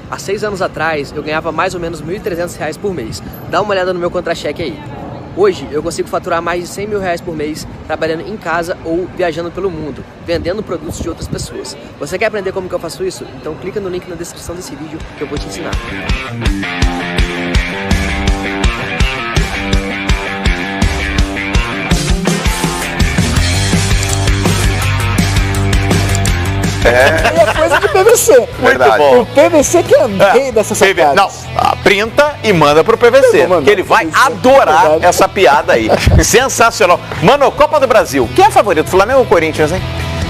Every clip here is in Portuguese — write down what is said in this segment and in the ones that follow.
Há 6 anos atrás, eu ganhava mais ou menos R$ 1.300 por mês. Dá uma olhada no meu contra-cheque aí. Hoje, eu consigo faturar mais de R$ 100 mil por mês trabalhando em casa ou viajando pelo mundo, vendendo produtos de outras pessoas. Você quer aprender como que eu faço isso? Então clica no link na descrição desse vídeo que eu vou te ensinar. É coisa de PVC. Verdade. Bom. O PVC que é rei dessa sacada. Não, printa e manda pro PVC, que ele vai adorar essa piada aí. Sensacional. Mano, Copa do Brasil. Quem é favorito, Flamengo ou Corinthians, hein?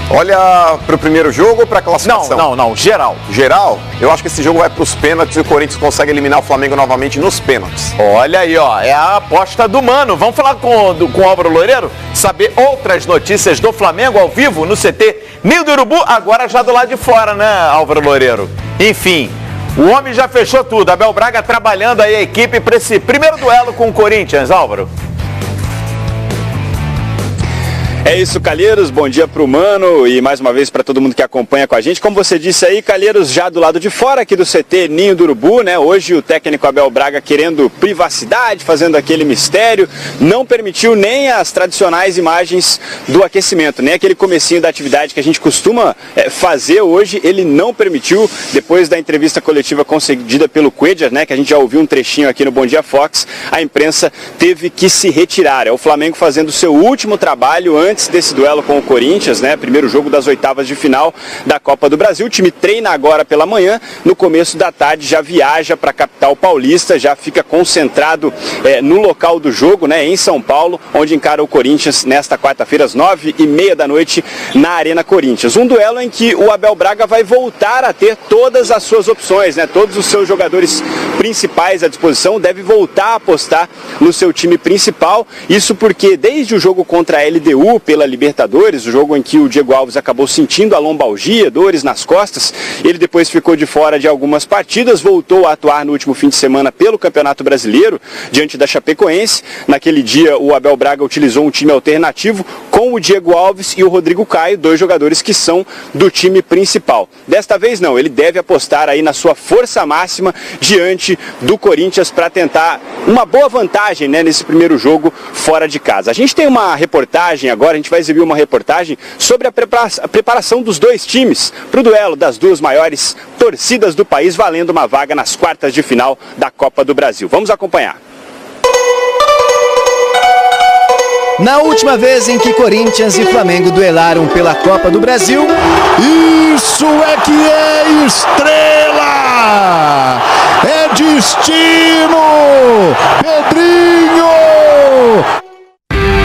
Olha, pro primeiro jogo ou pra classificação? Não, geral. Geral? Eu acho que esse jogo vai pros pênaltis e o Corinthians consegue eliminar o Flamengo novamente nos pênaltis. Olha aí, ó, é a aposta do Mano. Vamos falar com o Álvaro Loureiro? Saber outras notícias do Flamengo ao vivo no CT Ninho do Urubu, agora já do lado de fora, né, Álvaro Loureiro? Enfim, o homem já fechou tudo. Abel Braga trabalhando aí a equipe para esse primeiro duelo com o Corinthians, Álvaro. É isso, Calheiros, bom dia pro Mano e mais uma vez para todo mundo que acompanha com a gente. Como você disse aí, Calheiros, já do lado de fora aqui do CT Ninho do Urubu, né? Hoje o técnico Abel Braga querendo privacidade, fazendo aquele mistério, não permitiu nem as tradicionais imagens do aquecimento, nem aquele comecinho da atividade que a gente costuma fazer hoje, ele não permitiu, depois da entrevista coletiva concedida pelo Cuéllar, né? Que a gente já ouviu um trechinho aqui no Bom Dia Fox, a imprensa teve que se retirar. É o Flamengo fazendo o seu último trabalho antes desse duelo com o Corinthians, né? Primeiro jogo das oitavas de final da Copa do Brasil. O time treina agora pela manhã, no começo da tarde já viaja para a capital paulista, já fica concentrado no local do jogo, né? Em São Paulo, onde encara o Corinthians nesta quarta-feira às 9h30 da noite na Arena Corinthians. Um duelo em que o Abel Braga vai voltar a ter todas as suas opções, né? Todos os seus jogadores principais à disposição, deve voltar a apostar no seu time principal. Isso porque desde o jogo contra a LDU pela Libertadores, o jogo em que o Diego Alves acabou sentindo a lombalgia, dores nas costas, ele depois ficou de fora de algumas partidas, voltou a atuar no último fim de semana pelo Campeonato Brasileiro, diante da Chapecoense. Naquele dia o Abel Braga utilizou um time alternativo com o Diego Alves e o Rodrigo Caio, dois jogadores que são do time principal. Desta vez não, ele deve apostar aí na sua força máxima diante do Corinthians para tentar uma boa vantagem, né, nesse primeiro jogo fora de casa. A gente tem uma reportagem agora, a gente vai exibir uma reportagem sobre a preparação dos dois times para o duelo das duas maiores torcidas do país, valendo uma vaga nas quartas de final da Copa do Brasil. Vamos acompanhar. Na última vez em que Corinthians e Flamengo duelaram pela Copa do Brasil, isso é que é estrela! É destino! Pedrinho!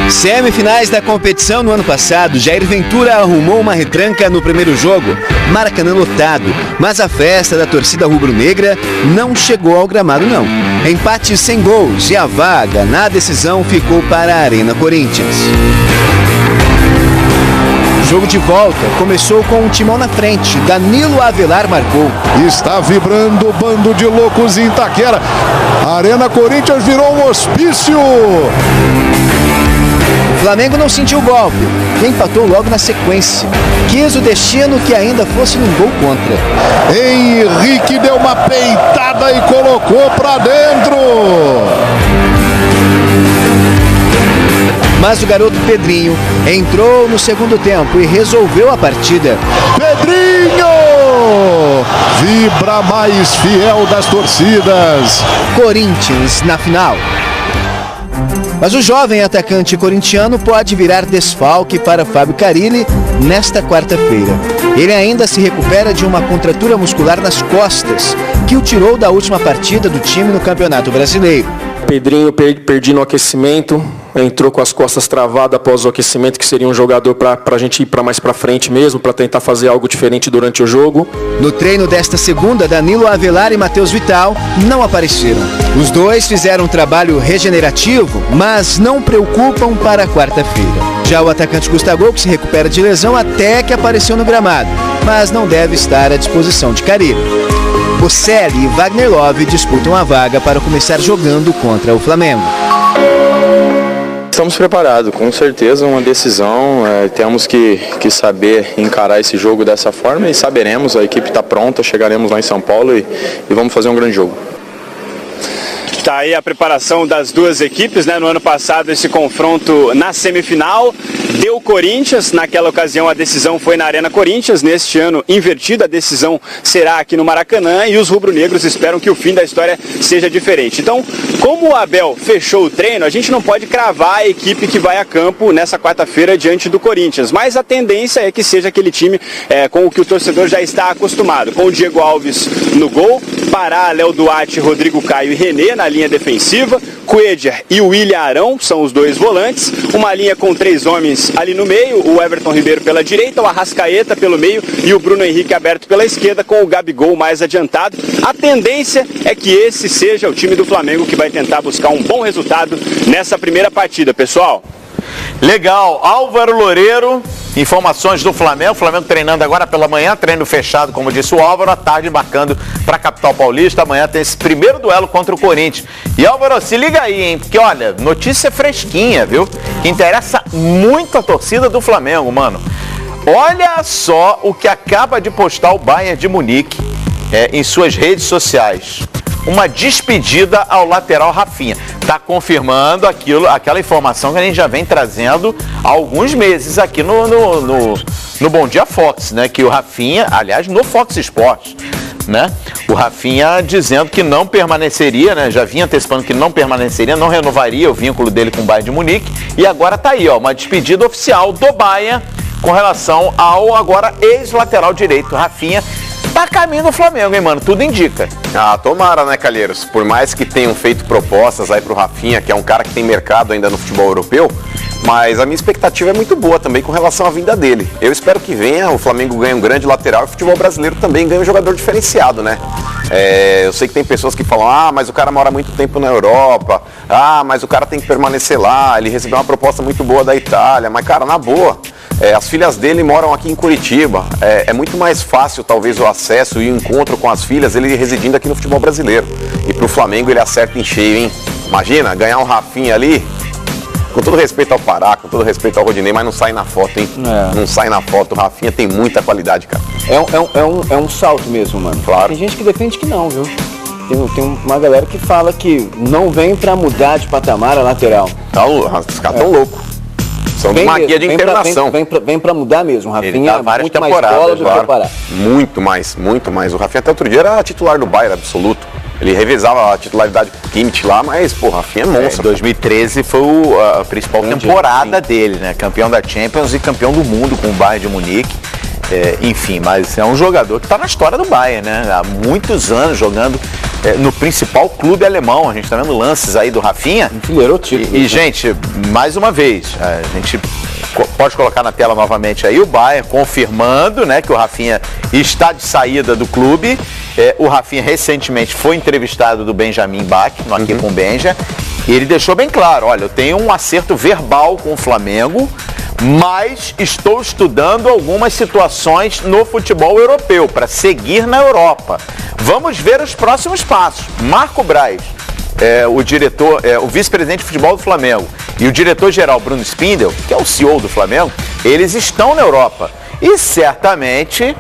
Semifinais da competição no ano passado, Jair Ventura arrumou uma retranca no primeiro jogo, Maracanã lotado, mas a festa da torcida rubro-negra não chegou ao gramado não. Empate sem gols e a vaga na decisão ficou para a Arena Corinthians. O jogo de volta começou com um timão na frente, Danilo Avelar marcou. Está vibrando o bando de loucos em Itaquera, a Arena Corinthians virou um hospício. O Flamengo não sentiu o golpe e empatou logo na sequência. Quis o destino que ainda fosse um gol contra. Henrique deu uma peitada e colocou pra dentro. Mas o garoto Pedrinho entrou no segundo tempo e resolveu a partida. Pedrinho! Vibra mais fiel das torcidas. Corinthians na final. Mas o jovem atacante corintiano pode virar desfalque para Fábio Carille nesta quarta-feira. Ele ainda se recupera de uma contratura muscular nas costas, que o tirou da última partida do time no Campeonato Brasileiro. Pedrinho perdi no aquecimento, entrou com as costas travadas após o aquecimento, que seria um jogador para a gente ir para mais para frente mesmo, para tentar fazer algo diferente durante o jogo. No treino desta segunda, Danilo Avelar e Matheus Vital não apareceram. Os dois fizeram um trabalho regenerativo, mas não preocupam para a quarta-feira. Já o atacante Gustavo, que se recupera de lesão até que apareceu no gramado, mas não deve estar à disposição de Carille. Bocelli e Wagner Love disputam a vaga para começar jogando contra o Flamengo. Estamos preparados, com certeza uma decisão, temos que saber encarar esse jogo dessa forma e saberemos, a equipe está pronta, chegaremos lá em São Paulo e vamos fazer um grande jogo. Tá aí a preparação das duas equipes, né? No ano passado esse confronto na semifinal deu Corinthians, naquela ocasião a decisão foi na Arena Corinthians, neste ano invertido, a decisão será aqui no Maracanã e os rubro-negros esperam que o fim da história seja diferente. Então, como o Abel fechou o treino, a gente não pode cravar a equipe que vai a campo nessa quarta-feira diante do Corinthians, mas a tendência é que seja aquele time com o que o torcedor já está acostumado, com o Diego Alves no gol, Pará, Léo Duarte, Rodrigo Caio e René na linha defensiva, Cuéllar e o William Arão são os dois volantes, uma linha com 3 homens ali no meio, o Everton Ribeiro pela direita, o Arrascaeta pelo meio e o Bruno Henrique aberto pela esquerda com o Gabigol mais adiantado. A tendência é que esse seja o time do Flamengo que vai tentar buscar um bom resultado nessa primeira partida, pessoal. Legal, Álvaro Loureiro, informações do Flamengo. O Flamengo treinando agora pela manhã, treino fechado, como disse o Álvaro, à tarde embarcando para a capital paulista. Amanhã tem esse primeiro duelo contra o Corinthians. E Álvaro, se liga aí, hein? Porque olha, notícia fresquinha, viu? Que interessa muito a torcida do Flamengo, mano. Olha só o que acaba de postar o Bayern de Munique em suas redes sociais. Uma despedida ao lateral Rafinha. Está confirmando aquela informação que a gente já vem trazendo há alguns meses aqui no Bom Dia Fox, né? Que o Rafinha, aliás, no Fox Sports, né? O Rafinha dizendo que não permaneceria, né? Já vinha antecipando que não permaneceria, não renovaria o vínculo dele com o Bayern de Munique. E agora tá aí, ó, uma despedida oficial do Bayern com relação ao agora ex-lateral direito, Rafinha. Tá a caminho do Flamengo, hein, mano? Tudo indica. Ah, tomara, né, Calheiros? Por mais que tenham feito propostas aí pro Rafinha, que é um cara que tem mercado ainda no futebol europeu, mas a minha expectativa é muito boa também com relação à vinda dele. Eu espero que venha, o Flamengo ganhe um grande lateral e o futebol brasileiro também ganhe um jogador diferenciado, né? Eu sei que tem pessoas que falam, mas o cara mora muito tempo na Europa, mas o cara tem que permanecer lá, ele recebeu uma proposta muito boa da Itália, mas, cara, na boa, as filhas dele moram aqui em Curitiba, é muito mais fácil, talvez, o acesso e o encontro com as filhas, ele residindo aqui no futebol brasileiro. E pro Flamengo ele acerta em cheio, hein? Imagina, ganhar um Rafinha ali, com todo respeito ao Pará, com todo respeito ao Rodinei, mas não sai na foto, hein? Não sai na foto, o Rafinha tem muita qualidade, cara. É um salto mesmo, mano. Claro. Tem gente que defende que não, viu? Tem uma galera que fala que não vem pra mudar de patamar a lateral. Os caras tão loucos. São de uma guia de internação. Vem pra mudar mesmo. O Rafinha tá várias muito temporadas, mais bola do que o Pará. Muito mais. O Rafinha até outro dia era titular do Bayern absoluto. Ele revezava a titularidade com o Kimmich lá, mas, pô, o Rafinha é monstro. 2013 foi a principal temporada dele, né? Campeão da Champions e campeão do mundo com o Bayern de Munique. Enfim, mas é um jogador que está na história do Bayern, né? Há muitos anos jogando no principal clube alemão. A gente está vendo lances aí do Rafinha. Enfileirou o título. E, gente, mais uma vez, a gente pode colocar na tela novamente aí o Bayern confirmando, né, que o Rafinha está de saída do clube. O Rafinha recentemente foi entrevistado do Benjamin Bach, no Aqui com o Benja, e ele deixou bem claro, olha, eu tenho um acerto verbal com o Flamengo, mas estou estudando algumas situações no futebol europeu, para seguir na Europa. Vamos ver os próximos passos. Marco Braz, o vice-presidente de futebol do Flamengo, e o diretor-geral Bruno Spindel, que é o CEO do Flamengo, eles estão na Europa. E certamente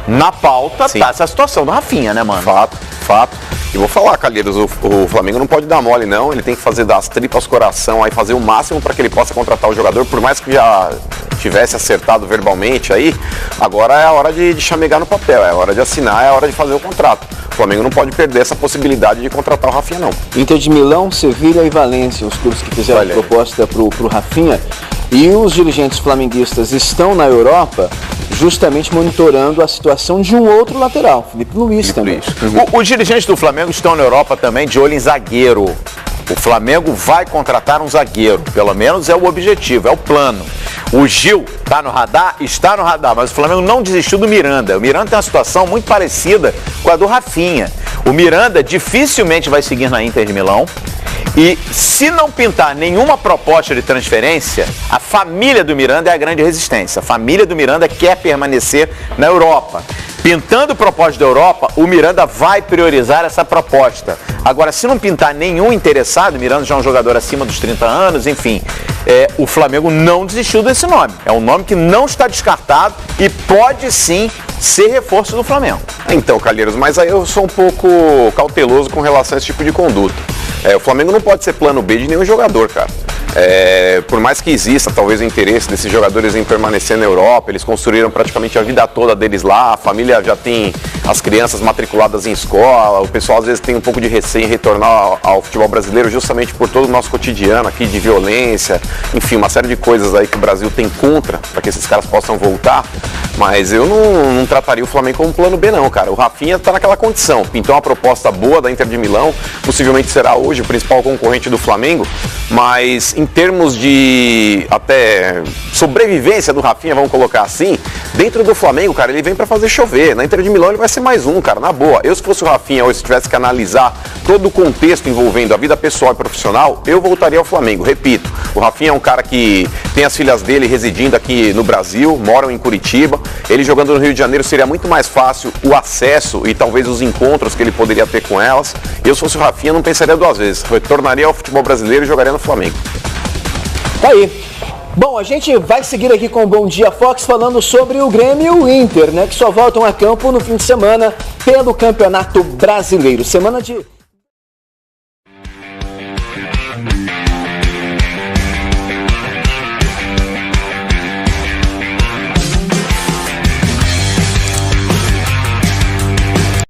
na pauta está essa situação do Rafinha, né, mano? Fato. E vou falar, Calheiros, o Flamengo não pode dar mole, não. Ele tem que fazer das tripas coração aí, fazer o máximo para que ele possa contratar o jogador, por mais que já tivesse acertado verbalmente aí. Agora é a hora de chamegar no papel, é a hora de assinar, é a hora de fazer o contrato. O Flamengo não pode perder essa possibilidade de contratar o Rafinha, não. Inter de Milão, Sevilha e Valência, os clubes que fizeram a proposta pro Rafinha. E os dirigentes flamenguistas estão na Europa justamente monitorando a situação de um outro lateral, Felipe Luiz também. Os dirigentes do Flamengo estão na Europa também de olho em zagueiro. O Flamengo vai contratar um zagueiro, pelo menos é o objetivo, é o plano. O Gil está no radar, mas o Flamengo não desistiu do Miranda. O Miranda tem uma situação muito parecida com a do Rafinha. O Miranda dificilmente vai seguir na Inter de Milão. E se não pintar nenhuma proposta de transferência, a família do Miranda é a grande resistência. A família do Miranda quer permanecer na Europa. Pintando proposta da Europa, o Miranda vai priorizar essa proposta. Agora, se não pintar nenhum interessado, Miranda já é um jogador acima dos 30 anos, enfim, o Flamengo não desistiu desse nome. É um nome que não está descartado e pode sim ser reforço do Flamengo. Então, Calheiros, mas aí eu sou um pouco cauteloso com relação a esse tipo de conduta. O Flamengo não pode ser plano B de nenhum jogador, cara. Por mais que exista talvez o interesse desses jogadores em permanecer na Europa, eles construíram praticamente a vida toda deles lá, a família já tem as crianças matriculadas em escola, o pessoal às vezes tem um pouco de receio em retornar ao futebol brasileiro justamente por todo o nosso cotidiano aqui de violência, enfim, uma série de coisas aí que o Brasil tem contra para que esses caras possam voltar, mas eu não trataria o Flamengo como plano B não, cara. O Rafinha tá naquela condição, pintou uma proposta boa da Inter de Milão, possivelmente será hoje o principal concorrente do Flamengo, mas em termos de até sobrevivência do Rafinha, vamos colocar assim, dentro do Flamengo, cara, ele vem pra fazer chover. Na Inter de Milão ele vai ser mais um, cara, na boa. Eu, se fosse o Rafinha, ou se tivesse que analisar todo o contexto envolvendo a vida pessoal e profissional, eu voltaria ao Flamengo. Repito, o Rafinha é um cara que tem as filhas dele residindo aqui no Brasil, moram em Curitiba. Ele jogando no Rio de Janeiro seria muito mais fácil o acesso e talvez os encontros que ele poderia ter com elas. Eu, se fosse o Rafinha, não pensaria duas vezes. Retornaria ao futebol brasileiro e jogaria no Flamengo. Tá aí. Bom, a gente vai seguir aqui com o Bom Dia Fox falando sobre o Grêmio e o Inter, né? Que só voltam a campo no fim de semana pelo Campeonato Brasileiro. Semana de